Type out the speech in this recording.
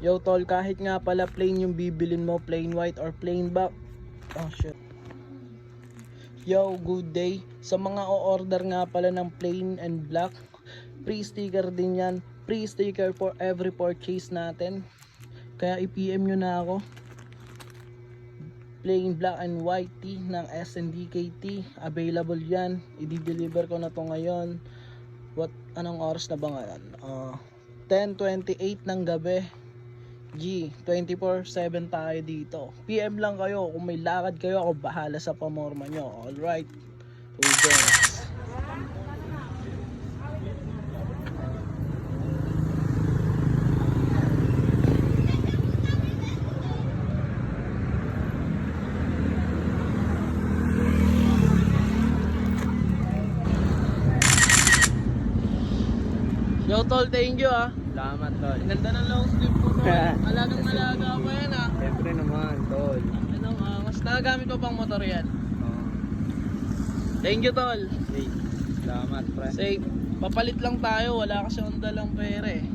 Yo tol, kahit nga pala plain yung bibilin mo, plain white or plain black. Oh shit. Yo, good day. Sa mga o-order nga pala ng plain and black, free sticker din yan. Free sticker for every purchase natin. Kaya i-PM nyo na ako. Plain black and white tee ng SNDKT. Available yan. I-deliver ko na to ngayon. Anong oras na ba ngayon? 10:28 ng gabi. G, 24/7 tayo dito. PM lang kayo. Kung may lakad kayo, ako bahala sa pamorma nyo. Alright. Udens. Yo tol, thank you ah. Salamat, tol. Ang ganda ng long sleeve ko tol. Alagang alaga pa yan ah. Siyempre naman, tol. Mas nagagamit ko pang motor yan. Thank you tol. Okay. Salamat, pre. Say, papalit lang tayo, wala kasi akong dalang pera eh.